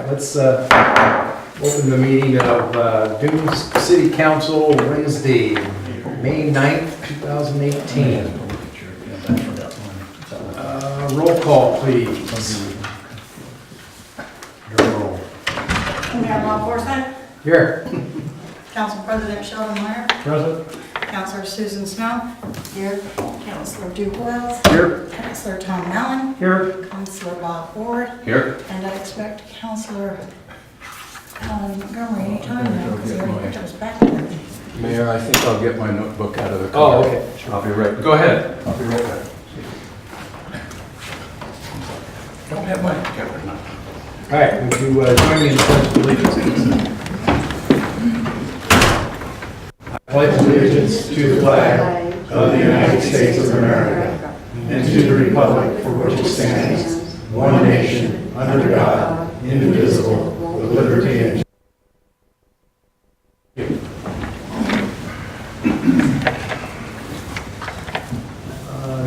right, let's open the meeting of Dunes City Council Wednesday, May 9th, 2018. Roll call, please. Your roll. Mayor Bob Forsyth, Here. Council President Sheldon Meyer, Present. Councilor Susan Snow, here, Councilor Duke Wells, Here. Councilor Tom Allen, Here. Councilor Bob Ford, Here. and I expect Councilor Alan Montgomery anytime now, because he already put those back there. Mayor, I think I'll get my notebook out of the Oh, car. okay. I'll be right. Go ahead. I'll be right back. Don't have my camera now. All right, would you join me in the pledge of allegiance, please? I pledge allegiance to the flag of the United States of America and to the republic for which it stands, one nation, under God, indivisible, with liberty and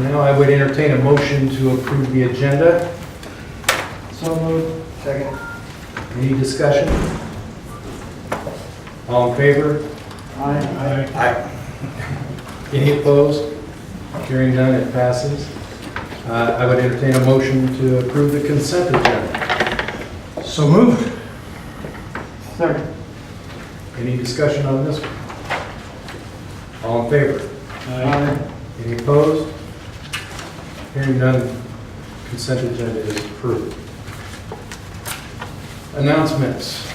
now I would entertain a motion to approve the agenda. So moved. Second. Any discussion? All in favor? Aye. Any opposed? Hearing none, it passes. I would entertain a motion to approve the consent agenda. So moved. Second. Any discussion on this one? All in favor? Aye. Any opposed? Hearing none, consent agenda is approved. Announcements.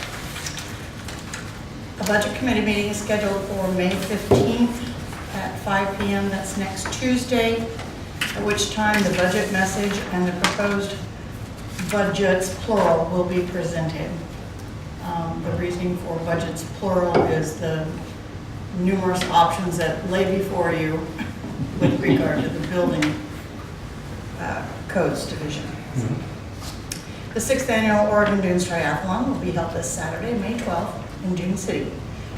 A budget committee meeting is scheduled for May 15th at 5 p.m. That's next Tuesday, at which time the budget message and the proposed budgets, plural, will be presented. The reasoning for budgets, plural, is the numerous options that lay before you with regard to the building codes division. The 6th annual Oregon Dunes Triathlon will be held this Saturday, May 12th, in Dune City.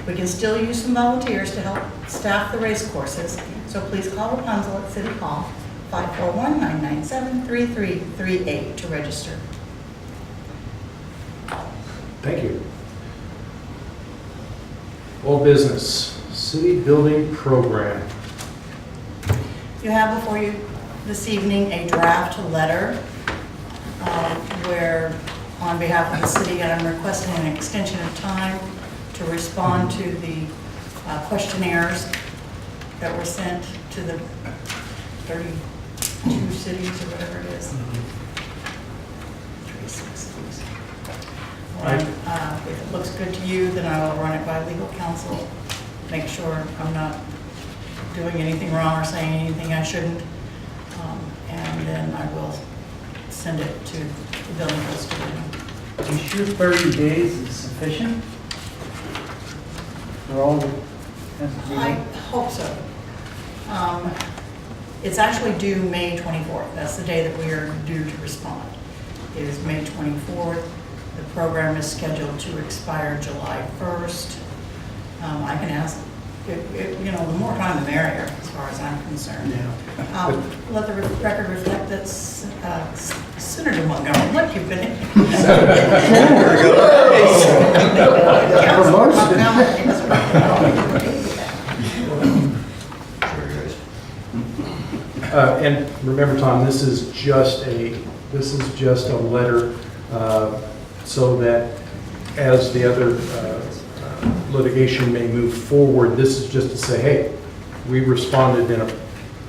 We can still use some volunteers to help staff the race courses, so please call Rapunzel at City Hall, 541-997-3338 to register. Thank you. Old business, city building program. You have before you this evening a draft letter where, on behalf of the city, I'm requesting an extension of time to respond to the questionnaires that were sent to the 32 cities or whatever it is. 36 cities. And, if it looks good to you, then I will run it by legal counsel, make sure I'm not doing anything wrong or saying anything I shouldn't, and then I will send it to the building codes division. You sure 30 days is sufficient? For all the... I hope so. It's actually due May 24th. That's the day that we are due to respond. It is May 24th. The program is scheduled to expire July 1st. I can ask, you know, the more time the merrier, as far as I'm concerned. Let the record reflect that Senator Montgomery, look, you've been... And remember, Tom, this is just a letter so that as the other litigation may move forward, this is just to say, hey, we responded in a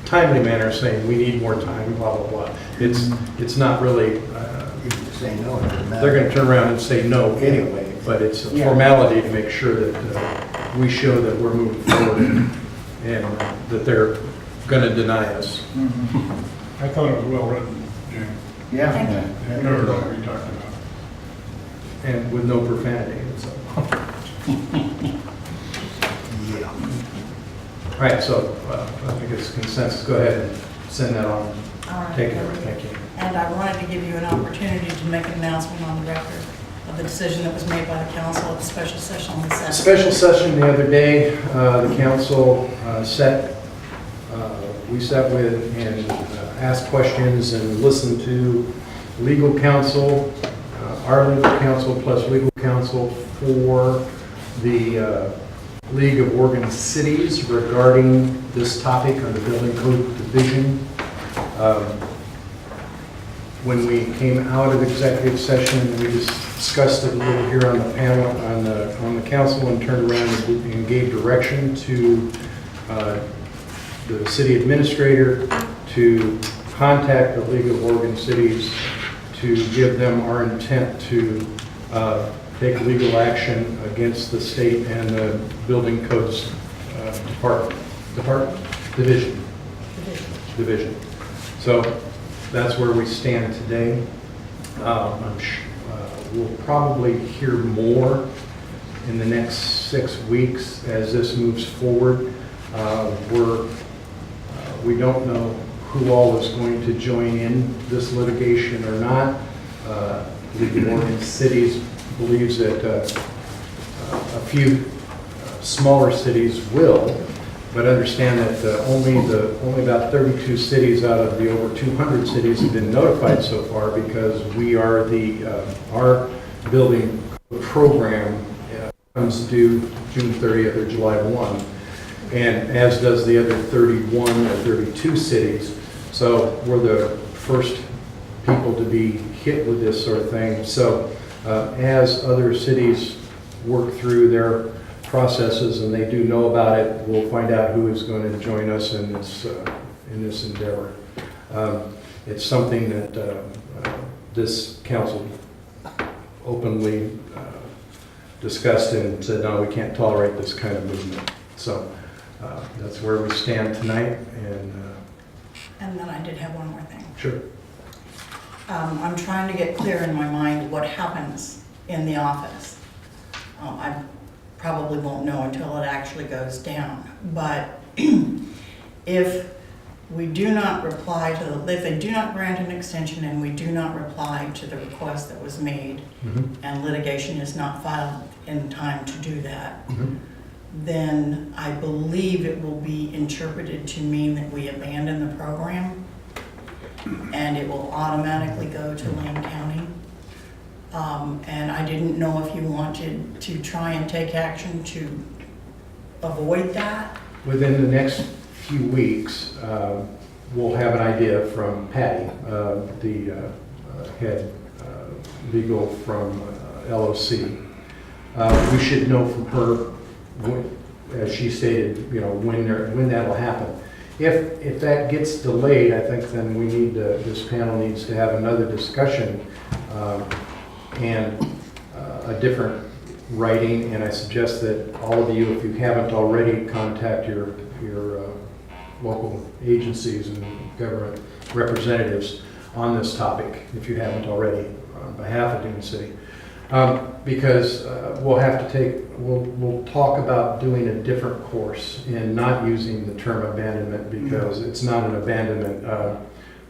timely manner saying we need more time, blah, blah, blah. It's not really, Say no, it doesn't matter. they're going to turn around and say no anyway, but it's a formality to make sure that we show that we're moving forward and that they're going to deny us. I thought it was well written, Jane. Yeah. Whatever you talked about. And with no profanity. So. Yeah. All right, so I think it's consensus. Go ahead and send that on. All right. Take care of it. Thank you. And I wanted to give you an opportunity to make an announcement on the record of the decision that was made by the council at the special session on the 7th. Special session the other day, the council we sat with and asked questions and listened to legal counsel our legal counsel plus legal counsel for the League of Oregon Cities regarding this topic on the Building Code Division. When we came out of executive session, we discussed it a little here on the panel, on the council, and turned around and gave direction to the city administrator to contact the League of Oregon Cities to give them our intent to take legal action against the state and the building codes division. So that's where we stand today. We'll probably hear more in the next 6 weeks as this moves forward. We don't know who all is going to join in this litigation or not. League of Oregon Cities believes that a few smaller cities will, but understand that only about 32 cities out of the over 200 cities have been notified so far, because we are our building program comes due June 30th or July 1, and as does the other 31 or 32 cities. So we're the first people to be hit with this sort of thing. So as other cities work through their processes and they do know about it, we'll find out who is going to join us in this endeavor. It's something that this council openly discussed and said, no, we can't tolerate this kind of movement. So that's where we stand tonight. And then I did have one more thing. Sure. I'm trying to get clear in my mind what happens in the office. I probably won't know until it actually goes down. But if we do not reply to if they do not grant an extension and we do not reply to the request that was made, and litigation is not filed in time to do that, then I believe it will be interpreted to mean that we abandon the program, and it will automatically go to Lane County. And I didn't know if you wanted to try and take action to avoid that. Within the next few weeks, we'll have an idea from Patty, the head legal from LOC. We should know from her, as she stated, when that'll happen. If that gets delayed, I think then we need this panel needs to have another discussion and a different writing. And I suggest that all of you, if you haven't already, contact your local agencies and government representatives on this topic, if you haven't already, on behalf of Dune City. Because we'll talk about doing a different course and not using the term abandonment, because it's not an abandonment.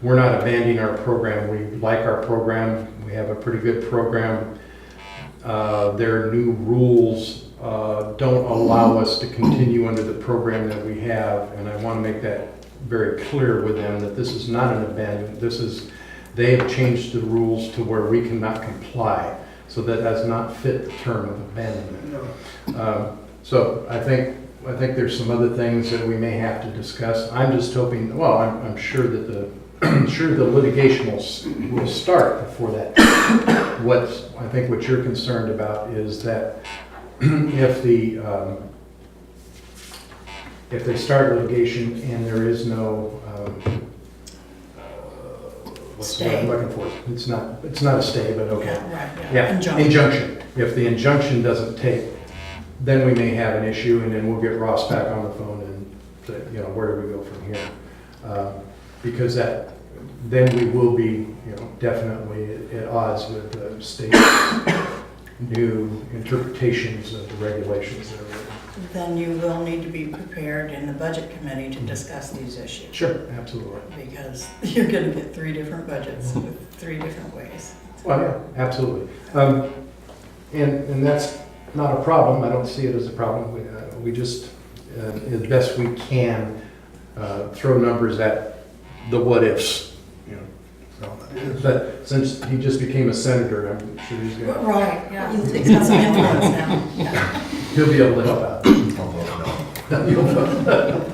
We're not abandoning our program. We like our program. We have a pretty good program. Their new rules don't allow us to continue under the program that we have, and I want to make that very clear with them that this is not an abandonment. They have changed the rules to where we cannot comply. So that does not fit the term of abandonment. No. So I think there's some other things that we may have to discuss. I'm just hoping. Well, I'm sure that the litigation will start before that. I think what you're concerned about is that if they start litigation and there is no what's the word I'm looking for? It's not a stay, but okay. Yeah. Injunction. If the injunction doesn't take, then we may have an issue, and then we'll get Ross back on the phone and say, where do we go from here? Because then we will be, definitely at odds with the state's new interpretations of the regulations that are written. Then you will need to be prepared in the budget committee to discuss these issues. Sure, absolutely. Because you're going to get 3 different budgets with 3 different ways. Well, yeah, absolutely. And that's not a problem. I don't see it as a problem. We just, as best we can, throw numbers at the what ifs. So it is. But since he just became a senator, I'm sure he's gonna, Right, yeah, he's got some influence now. Yeah. he'll be able to help out. You'll vote.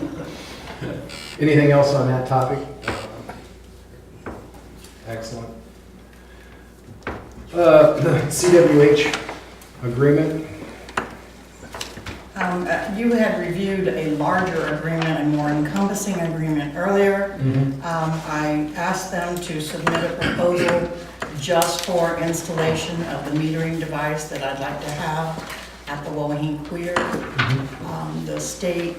Anything else on that topic? Excellent. The CWH agreement, You had reviewed a larger agreement, a more encompassing agreement earlier. I asked them to submit a proposal just for installation of the metering device that I'd like to have at the Wauhee Queer. The state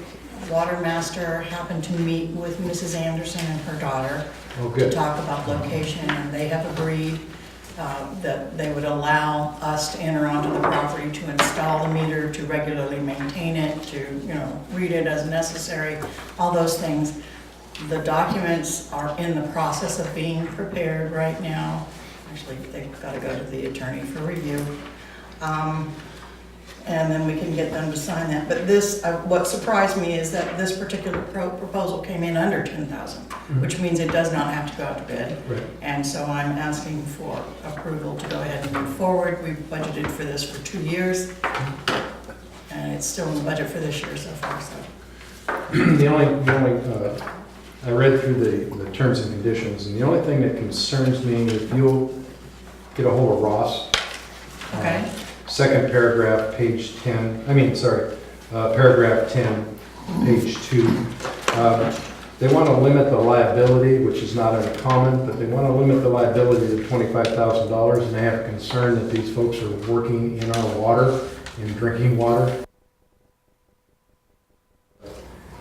water master happened to meet with Mrs. Anderson and her daughter oh, to good. talk about location, and they have agreed that they would allow us to enter onto the property to install the meter, to regularly maintain it, to, read it as necessary, all those things. The documents are in the process of being prepared right now. Actually, they've got to go to the attorney for review. And then we can get them to sign that. But this, what surprised me is that this particular proposal came in under 10,000, which means it does not have to go out to bid. Right. And so I'm asking for approval to go ahead and move forward. We've budgeted for this for 2 years, and it's still in the budget for this year so far, so. I read through the terms and conditions, and the only thing that concerns me, if you'll get a hold of Ross. Okay. Second paragraph, page 10, paragraph 10, page 2. They want to limit the liability, which is not uncommon, but they want to limit the liability to $25,000, and they have concern that these folks are working in our water, in drinking water.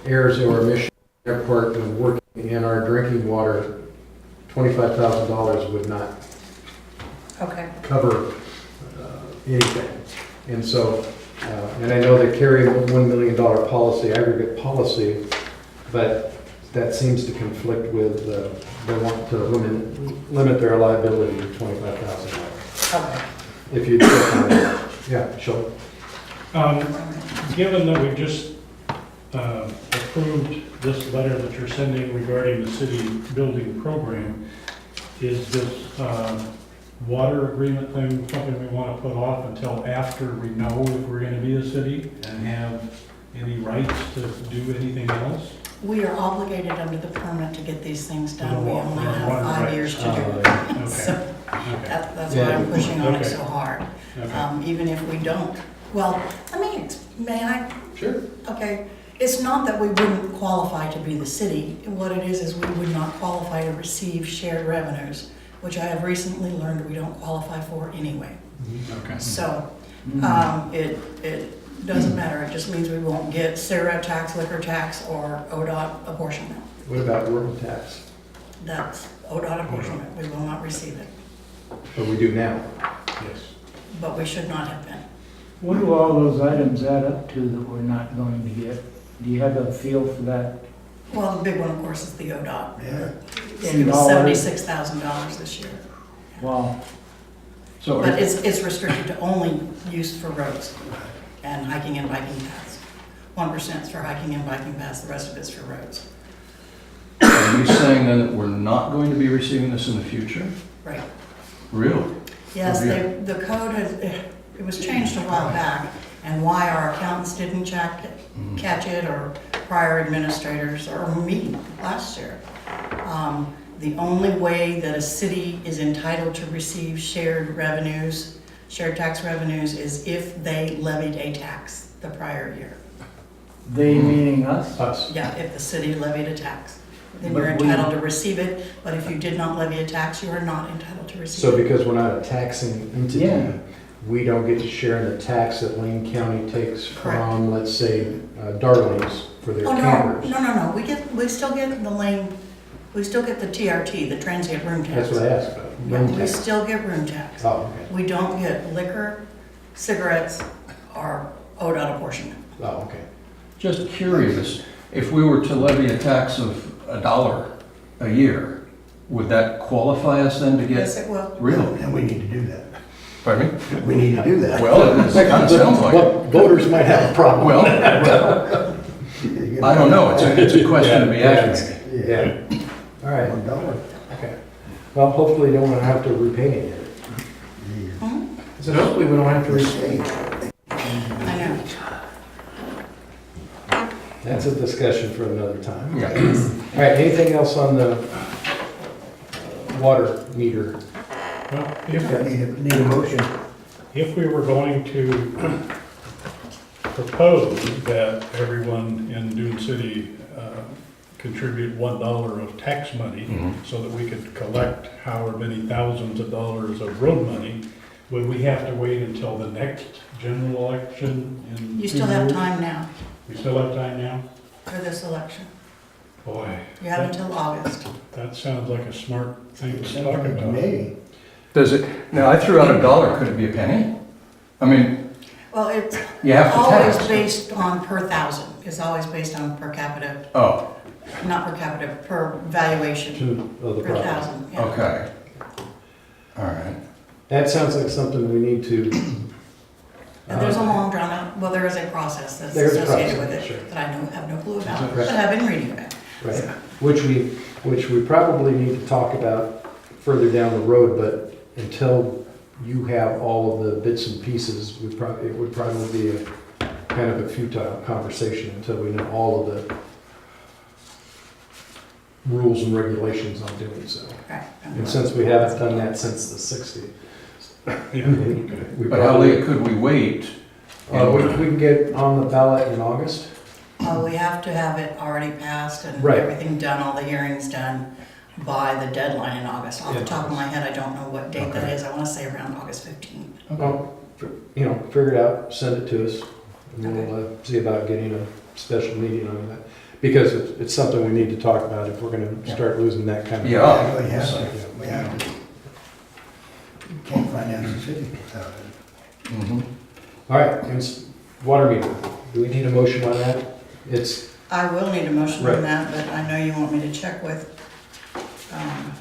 Errors or omission on their part of working in our drinking water, $25,000 would not Okay. cover anything. And so, and I know they carry a $1 million policy, aggregate policy, but that seems to conflict with, they want to limit their liability to $25,000. Okay. If you check on that, yeah, sure. Given that we've just approved this letter that you're sending regarding the city building program, is this water agreement thing something we want to put off until after we know if we're going to be a city and have any rights to do anything else? We are obligated under the permit to get these things done. We only have Right. 5 years to do it. Okay. So Okay. that's why I'm pushing on it Okay. so hard. Okay. Even if we don't, well, may I? Sure. Okay, it's not that we wouldn't qualify to be the city. What it is we would not qualify to receive shared revenues, which I have recently learned we don't qualify for anyway. Okay. So, it doesn't matter, it just means we won't get cigarette tax, liquor tax, or ODOT apportionment. What about rural tax? That's ODOT apportionment, we will not receive it, What we do now? Yes. but we should not have been. What do all those items add up to that we're not going to get? Do you have a feel for that? Well, the big one, of course, is the ODOT. Yeah. It was dollars? $76,000 this year. Wow. So, But it's restricted to only use for roads and hiking and biking paths. 1% is for hiking and biking paths, the rest of it's for roads. are you saying then that we're not going to be receiving this in the future? Right. Really? Yes, Oh, dear. the code has, it was changed a while back, and why our accountants didn't catch it, or prior administrators, or me last year. The only way that a city is entitled to receive shared tax revenues, is if they levied a tax the prior year. They meaning us? Us. Yeah, if the city levied a tax, then But you're we- entitled to receive it, but if you did not levy a tax, you are not entitled to receive So it. because we're not a taxing entity, Yeah. we don't get to share in the tax that Lane County takes Correct. from, let's say, Darlings for their Oh, campers. no, we still get the TRT, the transient room tax. That's what I asked about. Yeah, Room we tax. still get room tax. Oh, okay. We don't get liquor, cigarettes, or ODOT apportionment. Oh, okay. Just curious, if we were to levy a tax of $1 a year, would that qualify us then to Yes, get? it will. Really? And we need to do that. Pardon me? We need to do that. Well, it kind of sounds like it. But voters might have a problem. Well, I don't know, it's a question to be asked. Yeah. All right. $1. Okay. Well, hopefully they don't have to repay it. Hmm? I said, hopefully we don't have to repay it. I know. That's a discussion for another time. Yeah. All right, anything else on the water meter? Well, Need a motion. if we were going to propose that everyone in Dune City contribute $1 of tax money so that we could collect however many thousands of dollars of road money, would we have to wait until the next general election in You 2 still have years? time now We still have time now? for this election. Boy, You have until August. that sounds like a smart thing to talk Sounds like to about. me. Does it, now I threw out $1, could it be a penny? I mean, Well, it's you have to always tax. based on per thousand. It's always based on per capita, Oh, not per capita, per valuation, To, of the per project. thousand. Yeah. okay. All right. That sounds like something we need to. And there's a long drawn out, well, there is a process that's There's a associated with process, it sure. that I have no clue about, Right. but I've been reading about. Right, which we probably need to talk about further down the road, but until you have all of the bits and pieces, it would probably be a kind of a futile conversation until we know all of the rules and regulations on doing so. Right. And since we haven't done that since the 60s. Yeah, okay. we But how probably- late could we wait? we can get on the ballot in August. We have to have it already passed and Right. everything done, all the hearings done by the deadline in August. Off the top of my head, I don't know what date that Okay. is. I want to say around August 15th. Well, figure it out, send it to us, and we'll see about getting a special meeting on that. Because it's something we need to talk about if we're gonna start losing that kind of. Yeah. We have to. We have to. Can't finance the city without it. Mhm. All right, and water meter, do we need a motion on that? It's, I will need a motion Right. on that, but I know you want me to check with,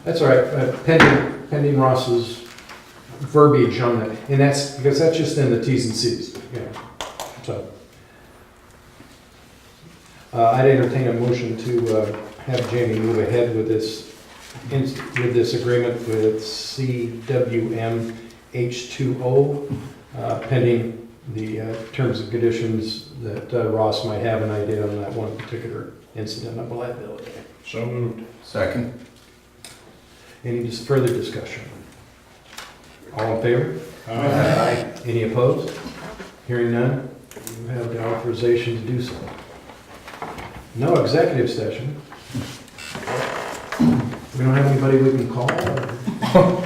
that's all right, pending Ross's verbiage on that, and because that's just in the Ts and Cs, so. I'd entertain a motion to have Jamie move ahead with this agreement with CWM H2O, pending the terms and conditions that Ross might have an idea on that one particular incident of liability. So moved. Second? Any further discussion? All in favor? Aye. Any opposed? Hearing none, you have the authorization to do so. No executive session. We don't have anybody we can call? or-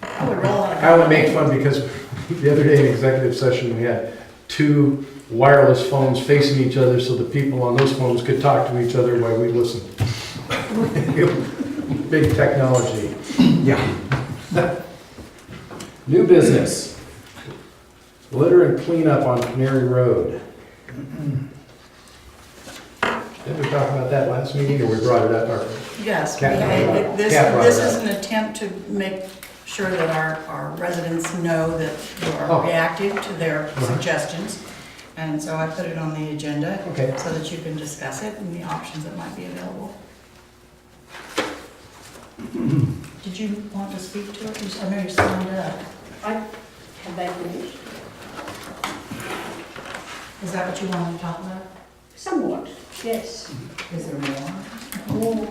I would roll out. I would make fun because the other day in executive session, we had two wireless phones facing each other so the people on those phones could talk to each other while we listened. Big technology. Yeah. New business. Litter and cleanup on Canary Road. Didn't we talk about that last meeting, or we brought it up? Yes, Cat brought this it is up. an attempt to make sure that our residents know that we Oh. are reactive to their Uh-huh. suggestions. And so I put it on the agenda Okay. so that you can discuss it and the options that might be available. Did you want to speak to it? I know you signed up. I have that news. Is that what you wanted to talk about? Somewhat, yes. Is there more?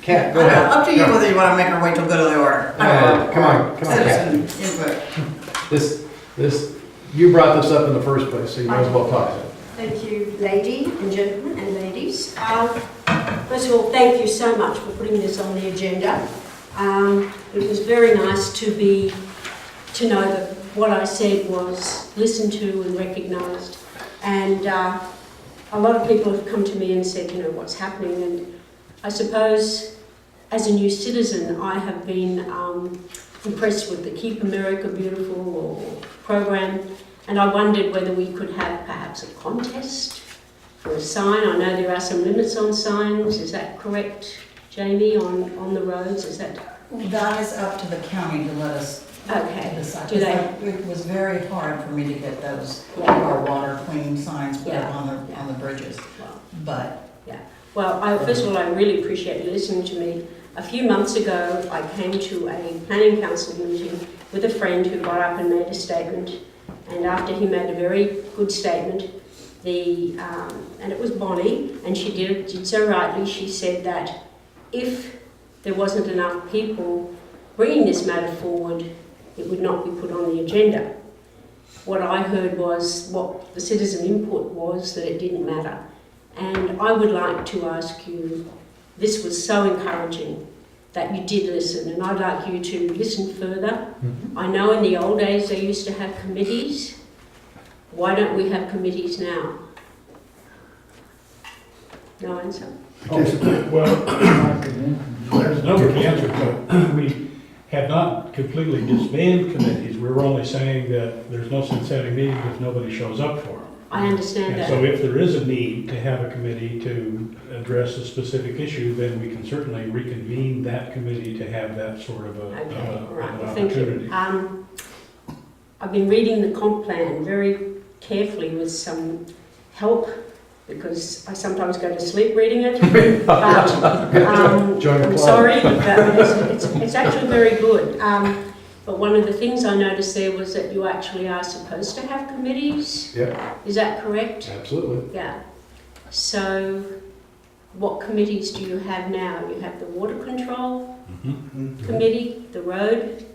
Cat, go ahead. Up to you whether you want to make her wait till go to the order. Come on, Cat. Citizen input. You brought this up in the first place, so you might as well talk. Thank you, lady and gentlemen and ladies. First of all, thank you so much for putting this on the agenda. It was very nice to know that what I said was listened to and recognised. And a lot of people have come to me and said, what's happening? And I suppose as a new citizen, I have been impressed with the Keep America Beautiful program, and I wondered whether we could have perhaps a contest for a sign. I know there are some limits on signs. Is that correct, Jamie, on the roads? Is that That is up to the county to let us okay? decide. Do they? It was very hard for me to get those, Yeah. our water clean signs put up Yeah. on the bridges, Well, but Well, first of all, I really appreciate you listening to me, A few months ago, I came to a planning council meeting with a friend who got up and made a statement. And after he made a very good statement, and it was Bonnie, and she did so rightly, she said that if there wasn't enough people bringing this matter forward, it would not be put on the agenda. What I heard was, what the citizen input was, that it didn't matter. And I would like to ask you, this was so encouraging that you did listen, and I'd like you to listen further. I know in the old days they used to have committees. Why don't we have committees now? No answer. Well, there's no answer, but we have not completely disbanded committees. We're only saying that there's no sense having meetings if nobody shows up for them. I understand And that. so if there is a need to have a committee to address a specific issue, then we can certainly reconvene that committee to have that sort of Okay, an all right, well, thank opportunity. you. I've been reading the comp plan very carefully with some help, because I sometimes go to sleep reading it. But Join the I'm club. sorry, but it's actually very good. But one of the things I noticed there was that you actually are supposed to have committees. Yep, Is that correct? absolutely. Yeah. So what committees do you have now? You have the water control committee, the road.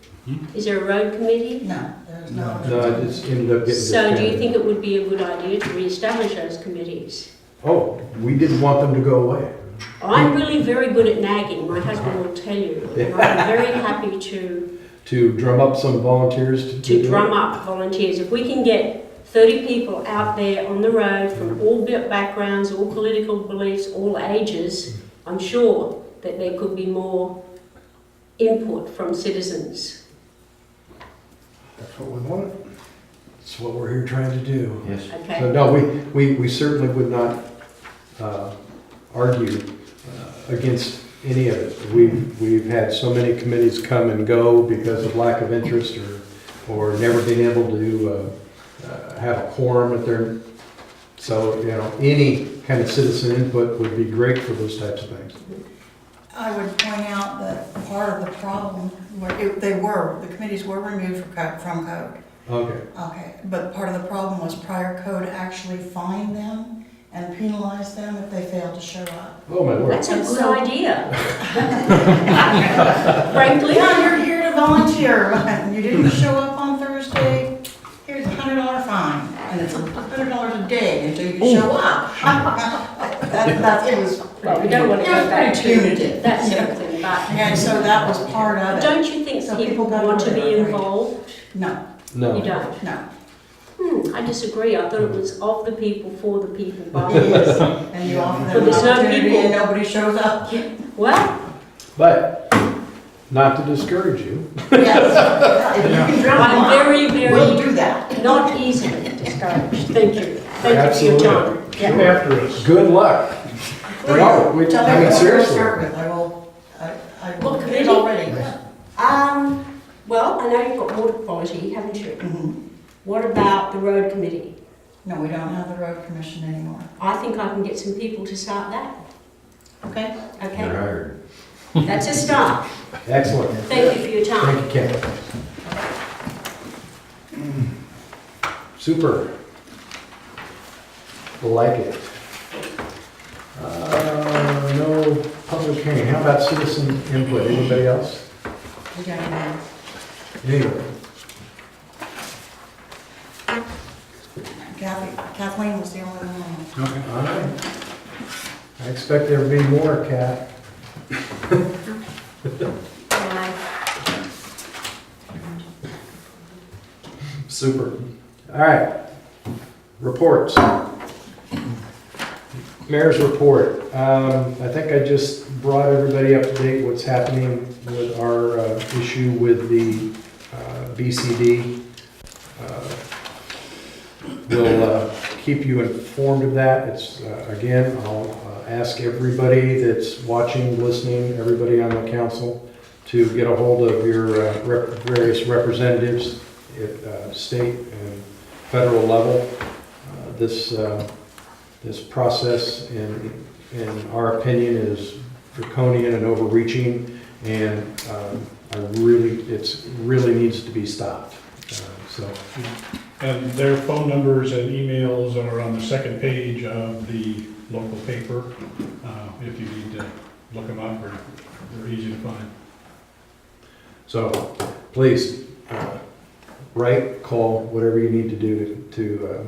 Is there a road committee? No, there's no. No, it just ended up getting So do you disbanded. think it would be a good idea to re-establish those committees? Oh, we didn't want them to go away. I'm really very good at nagging, my husband will tell you. And I'm very happy To drum up some volunteers to do to it. drum up volunteers. If we can get 30 people out there on the road from all backgrounds, all political beliefs, all ages, I'm sure that there could be more input from citizens. That's what we want. That's what we're here trying to do. Yes. Okay? So no, we certainly would not argue against any of it. We've had so many committees come and go because of lack of interest or never being able to have a quorum at their, so, you know, any kind of citizen input would be great for those types of things. I would point out that part of the problem, the committees were removed from code. Okay. Okay, but part of the problem was prior code actually fined them and penalized them if they failed to show up. Oh, my word. That's a good idea. Frankly, Yeah, you're here to volunteer. You didn't show up on Thursday, here's a $100 fine. And it's $100 a day until you show up. It was. well, we don't want to It was go back pretty punitive. to that you know. something, but And so that was part of it. don't you think So people people got want to rid be of it. involved? No, No. You don't? no. I disagree. I thought it was of the people, for the people, by It the is. And you offer But them an there's no opportunity people. and nobody shows up. Well, But, not to discourage you, Yes. If you can drum them I'm up, very, we'll very do that. not easily discouraged. Thank you. Thank Absolutely. you for your time. Come Yeah. after us. good luck. No, Tell me I mean, what you're gonna seriously. start with. I will What get it committee? already. Well, I know you've got water quality, haven't you? Mhm. What about the road committee? No, we don't have the road commission anymore. I think I can get some people to start that. Okay? Okay? hired. That's a start. Excellent. Thank you for your time. Thank you, Ken. Super. Like it. No public hearing. How about citizen input? Anybody else? We got it. Anybody? Kathleen was the only one. All right. I expect there to be more, Kat. Bye. Super. All right. Reports. Mayor's report. I think I just brought everybody up to date what's happening with our issue with the BCD. We'll keep you informed of that. It's, again, I'll ask everybody that's watching, listening, everybody on the council to get a hold of your various representatives at state and federal level. This process, in our opinion, is draconian and overreaching, and it really needs to be stopped. So, And their phone numbers and emails are on the second page of the local paper, if you need to look them up, or they're easy to find. so please, write, call, whatever you need to do to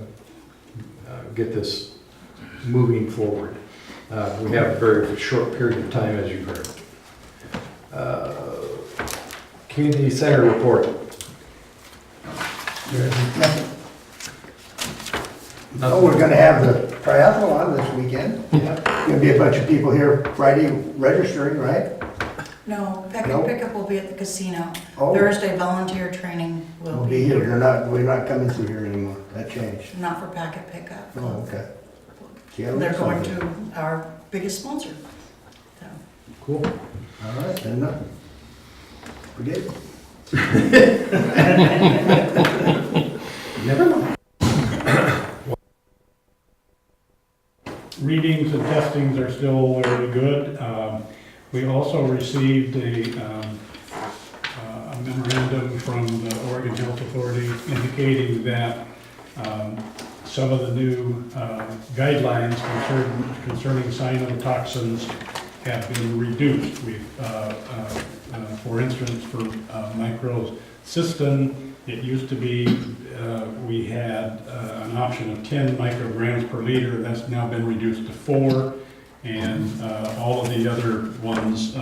get this moving forward. We have a very short period of time, as you've heard. Community Center report. Oh, we're gonna have the triathlon this weekend. Gonna be a bunch of people here Friday registering, right? No, No? pickup will be at the casino. Oh, Thursday volunteer training will we'll be be here. here. We're not coming through here anymore. That changed. Not for packet pickup. Oh, okay. See, I They're learned going something. to our biggest sponsor. So, Cool. All right, then, forget it. Never mind. Readings and testings are still very good. We also received a memorandum from the Oregon Health Authority indicating that some of the new guidelines concerning cyanotoxins have been reduced. For instance, for microcystin, it used to be we had an option of 10 micrograms per liter. That's now been reduced to 4, and all of the other ones,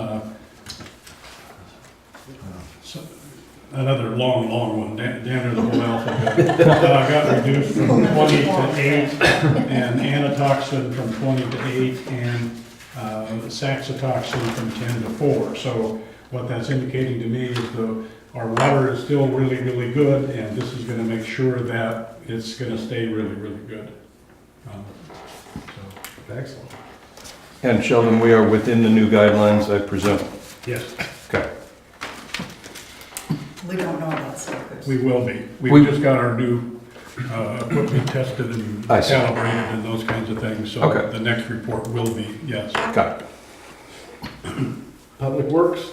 another long one, damn near the whole alphabet, got reduced from 20 to 8, and anatoxin from 20 to 8, and saxitoxin from 10 to 4. So what that's indicating to me is our water is still really, really good, and this is going to make sure that it's going to stay really, really good. Excellent. And Sheldon, we are within the new guidelines, I presume? Yes, Okay. we don't know about silkers. we will be. We- We've just got our new equipment tested and I see. calibrated and those kinds of things, so Okay. the next report will be, yes. Got it. Public Works.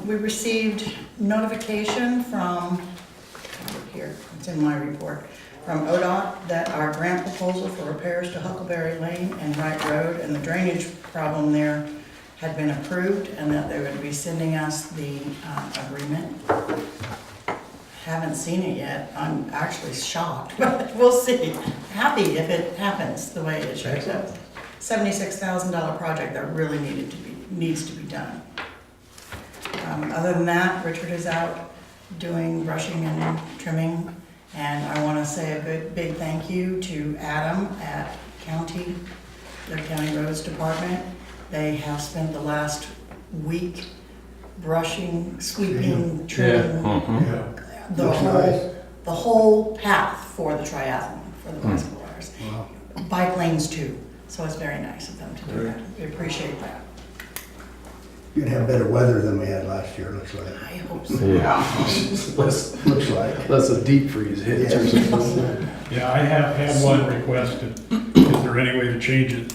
We received notification from, here, it's in my report, from ODOT that our grant proposal for repairs to Huckleberry Lane and Wright Road and the drainage problem there had been approved, and that they would be sending us the agreement. Haven't seen it yet. I'm actually shocked, but we'll see. Happy if it happens the way it should. $76,000 project that really needs to be done. Other than that, Richard is out doing brushing and trimming, and I want to say a big thank you to Adam at their County Roads Department. They have spent the last week brushing, sweeping, trimming Mhm. the whole path for the triathlon, for the bicycle riders. Wow. Bike lanes too, so it's very nice of them to do that. We appreciate that. You're gonna have better weather than we had last year, looks like. I hope so. Unless Looks like. a deep freeze hits or something. Yeah, I have had one request. Is there any way to change it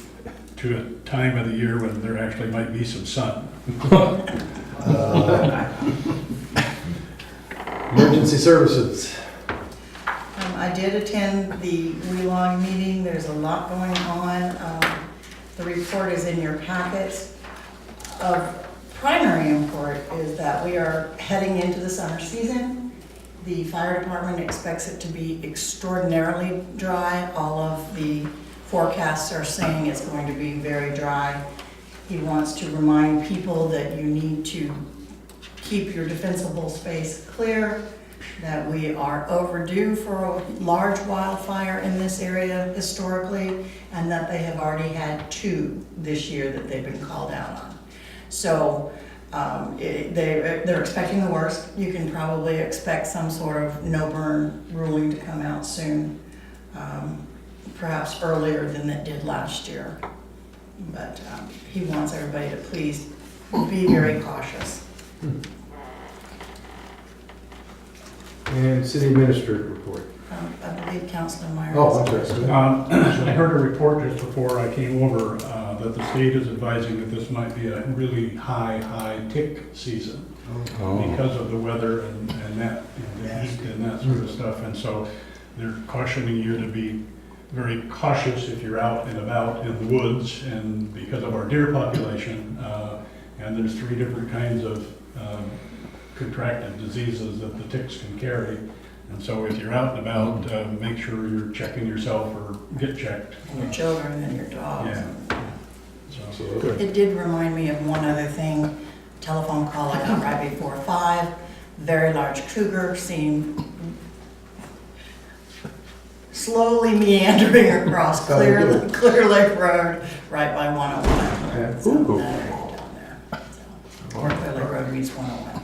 to a time of the year when there actually might be some sun? Emergency Services. I did attend the WeLog meeting. There's a lot going on. The report is in your packets. Of primary import is that we are heading into the summer season. The fire department expects it to be extraordinarily dry. All of the forecasts are saying it's going to be very dry. He wants to remind people that you need to keep your defensible space clear, that we are overdue for a large wildfire in this area historically, and that they have already had 2 this year that they've been called out on. So they're expecting the worst. You can probably expect some sort of no burn ruling to come out soon, perhaps earlier than it did last year. But he wants everybody to please be very cautious. And City Administrator report. I believe believe Councilor Meyer. Oh, is okay. I heard a report just before I came over that the state is advising that this might be a really high tick season because of the weather and that, the heat and that sort of stuff. And so they're cautioning you to be very cautious if you're out and about in the woods, and because of our deer population. And there's 3 different kinds of contracted diseases that the ticks can carry. And so if you're out and about, make sure you're checking yourself or get checked. And your children and your dogs. Yeah. So, It did remind me of one other thing, telephone call I got right before 5, very large cougar seen slowly meandering across Clear Lake Road, right by 101. Yeah. So, that area down there. So, or Clear Lake Road meets 101.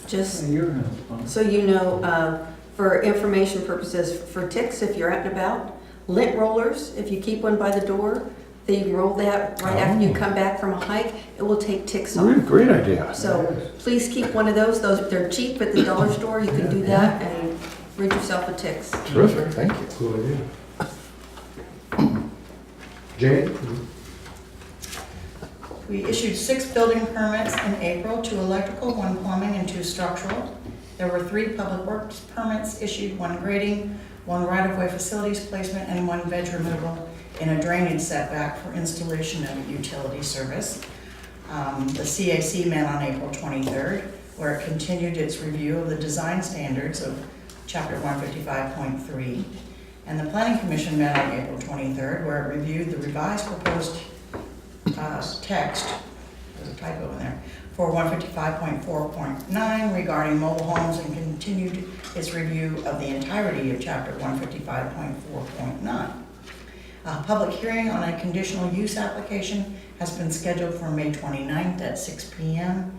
Just Your husband. so you know, for information purposes, for ticks, if you're out and about, lint rollers, if you keep one by the door, then you can roll that right after you come back from a hike, it will take ticks off. Great idea. So please keep one of those. They're cheap at the dollar store. You can do that and rid yourself of ticks. Terrific, thank you. Cool idea. Jane? We issued 6 building permits in April, 2 electrical, 1 plumbing, and 2 structural. There were 3 public works permits issued, 1 grading, 1 right-of-way facilities placement, and 1 veg removal in a drainage setback for installation of a utility service. The CAC met on April 23rd, where it continued its review of the design standards of Chapter 155.3. And the Planning Commission met on April 23rd, where it reviewed the revised proposed text, there's a typo in there, for 155.4.9 regarding mobile homes, and continued its review of the entirety of Chapter 155.4.9. A public hearing on a conditional use application has been scheduled for May 29th at 6 p.m.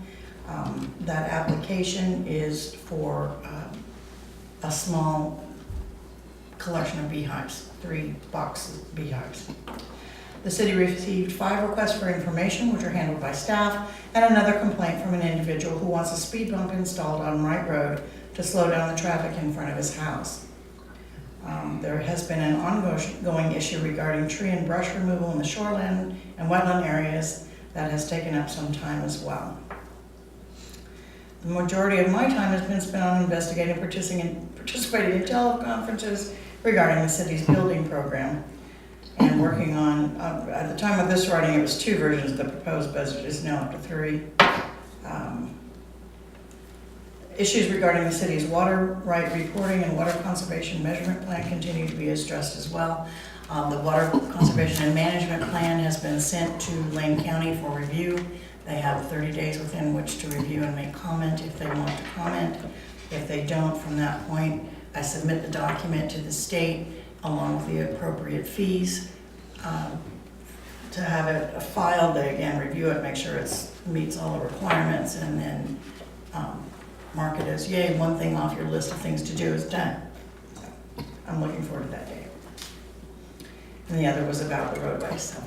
That application is for a small collection of beehives, 3 boxes of beehives. The city received 5 requests for information, which are handled by staff, and another complaint from an individual who wants a speed bump installed on Wright Road to slow down the traffic in front of his house. There has been an ongoing issue regarding tree and brush removal in the shoreline and wetland areas that has taken up some time as well. The majority of my time has been spent on investigating, participating in teleconferences regarding the city's building program, and working on, at the time of this writing, it was 2 versions of the proposed budget, is now up to 3. Issues regarding the city's water right reporting and water conservation measurement plan continue to be addressed as well. The water conservation and management plan has been sent to Lane County for review. They have 30 days within which to review and make comment if they want to comment. If they don't, from that point, I submit the document to the state along with the appropriate fees to have it filed. They again review it, make sure it meets all the requirements, and then mark it as, yay, 1 thing off your list of things to do is done. So I'm looking forward to that day. And the other was about the roadway, so.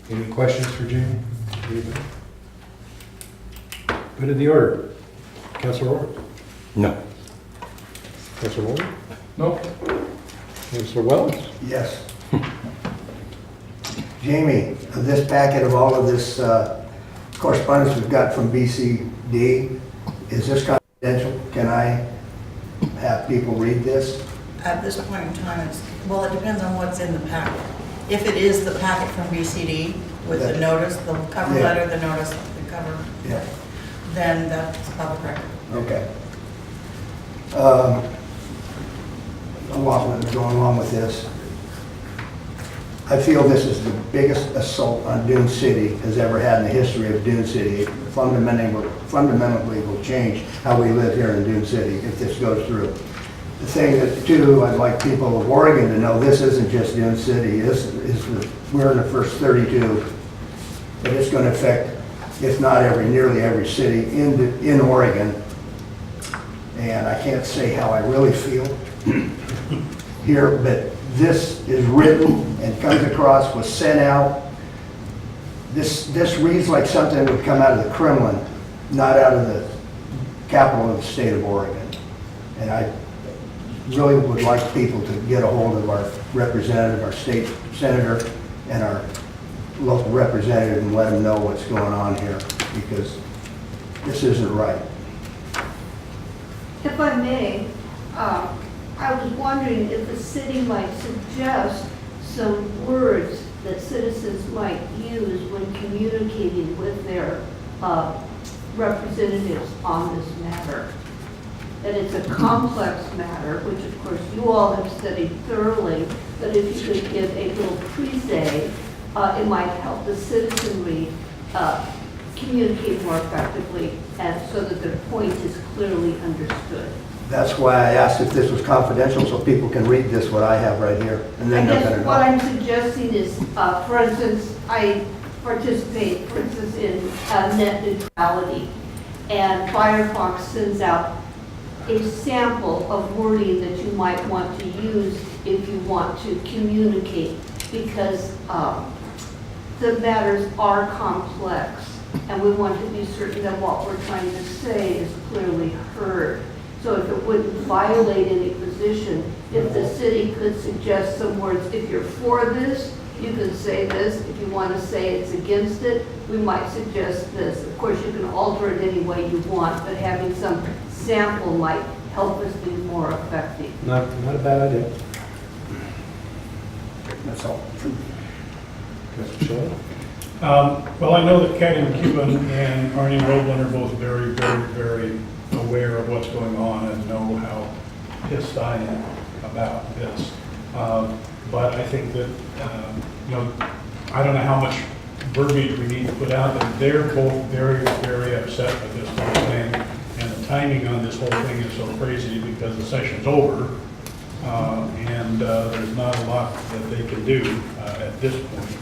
Any questions for Jane? Anybody? Good of the order. Councilor Ward? No. Councilor Ward? Nope. Councilor Wells? Yes. Jamie, this packet of all of this correspondence we've got from BCD, is this confidential? Can I have people read this? At this point in time, well, it depends on what's in the packet. If it is the packet from BCD with the notice, the cover Yeah. letter, the notice, the cover, Yeah. then that's public record. Okay. Going along with this, I feel this is the biggest assault on Dune City has ever had in the history of Dune City. It fundamentally will change how we live here in Dune City if this goes through. The thing that, too, I'd like people of Oregon to know, this isn't just Dune City. We're in the first 32, but it's going to affect, if not nearly every city in Oregon. And I can't say how I really feel here, but this is written and comes across, was sent out. This reads like something that would come out of the Kremlin, not out of the capital of the state of Oregon. And really would like people to get a hold of our representative, our state senator, and our local representative and let them know what's going on here, because this isn't right. If I may, I was wondering if the city might suggest some words that citizens might use when communicating with their representatives on this matter. And it's a complex matter, which of course you all have studied thoroughly, but if you could give a little presay, it might help the citizenry communicate more effectively and so that their point is clearly understood. That's why I asked if this was confidential, so people can read this, what I have right here, and I then they're guess gonna what know. I'm suggesting is, for instance, I participate, for instance, in net neutrality, and Firefox sends out a sample of wording that you might want to use if you want to communicate, because the matters are complex, and we want to be certain that what we're trying to say is clearly heard. So if it wouldn't violate any position, if the city could suggest some words, if you're for this, you can say this. If you want to say it's against it, we might suggest this. Of course, you can alter it any way you want, but having some sample might help us be more effective. Not a bad idea. That's all. Mr. Shea? Well, I know that Kathy McCubbin and Arnie Roblin are both very, very, very aware of what's going on and know how pissed I am about this. But I think that, I don't know how much verbiage we need to put out there. They're both very, very upset with this whole thing. And the timing on this whole thing is so crazy because the session's over. And there's not a lot that they can do at this point.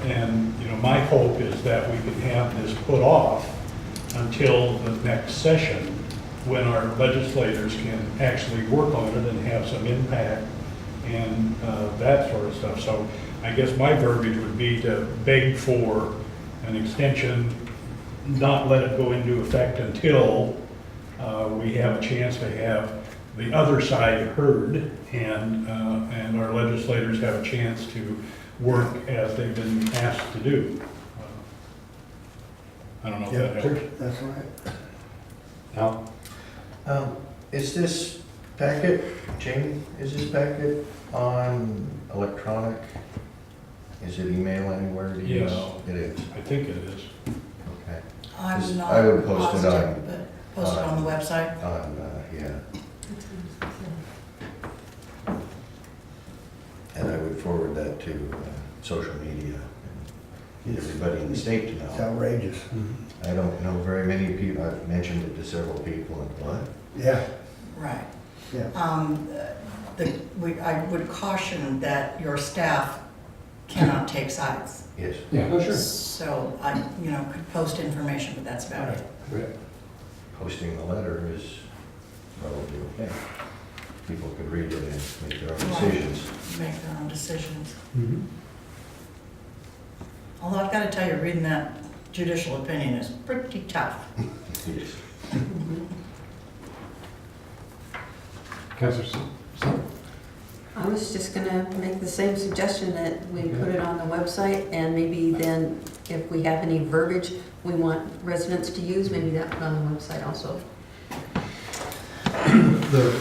And my hope is that we can have this put off until the next session when our legislators can actually work on it and have some impact and that sort of stuff. So I guess my verbiage would be to beg for an extension, not let it go into effect until we have a chance to have the other side heard and our legislators have a chance to work as they've been asked to do. I don't know if that helps. That's right. Al? Is this packet, Jamie, is this packet on electronic? Is it email anywhere? Do you Yes. know? It is, I think it is. okay. I'm not I would post it positive, on- but post it on the website. Yeah. And I would forward that to social media and everybody in the state to It's know. outrageous. I don't know very many people, I've mentioned it to several people and what? Yeah, Right. yeah. I would caution that your staff cannot take sides. Yes. Yeah, oh, sure. So I, could post information, but that's about it. Posting the letter is probably okay. People could read it and make their own decisions. Make their own decisions. Mhm. Although I've got to tell you, reading that judicial opinion is pretty tough. Yes. Councilor Singh? I was just gonna make the same suggestion that we put it on the website, and maybe then if we have any verbiage we want residents to use, maybe that put on the website also. The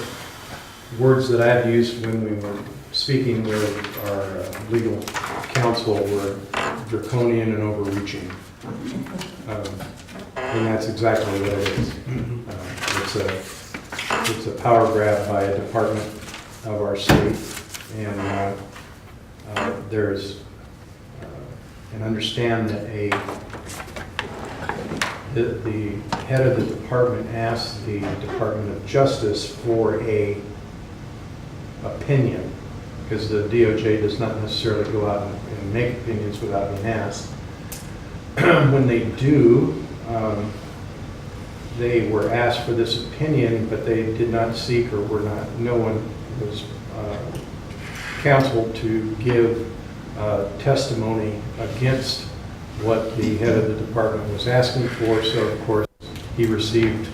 words that I've used when we were speaking with our legal counsel were draconian and overreaching. And that's exactly what it is. It's a power grab by a department of our state, and there's, and understand that the head of the department asked the Department of Justice for a opinion, because the DOJ does not necessarily go out and make opinions without being asked. When they do, they were asked for this opinion, but they did not seek or no one was counseled to give testimony against what the head of the department was asking for, so of course he received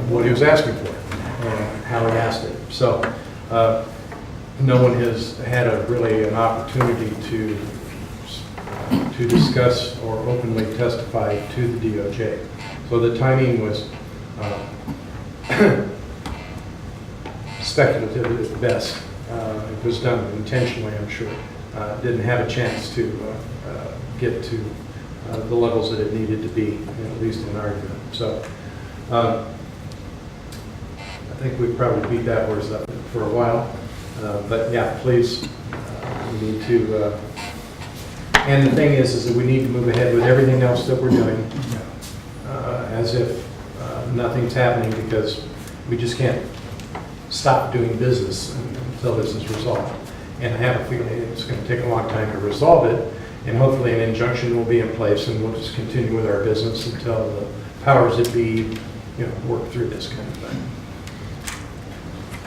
what he was asking for. and how he asked it. So no one has had really an opportunity to discuss or openly testify to the DOJ. So the timing was speculative at best. It was done intentionally, I'm sure. Didn't have a chance to get to the levels that it needed to be, at least in our view. So I think we've probably beat that horse up for a while. But yeah, please, we need to, and the thing is that we need to move ahead with everything else that we're doing as if nothing's happening, because we just can't stop doing business until this is resolved. And I have a feeling it's going to take a long time to resolve it, and hopefully an injunction will be in place, and we'll just continue with our business until the powers that be, work through this kind of thing.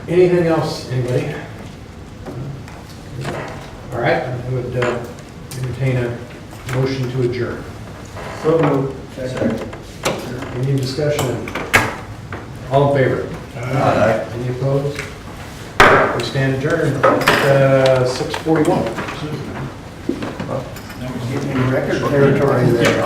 Anything else, anybody? All right, I would entertain a motion to adjourn. So moved. Any discussion? All in favor? Any opposed? We stand adjourned at 6:41. Getting in record territory there.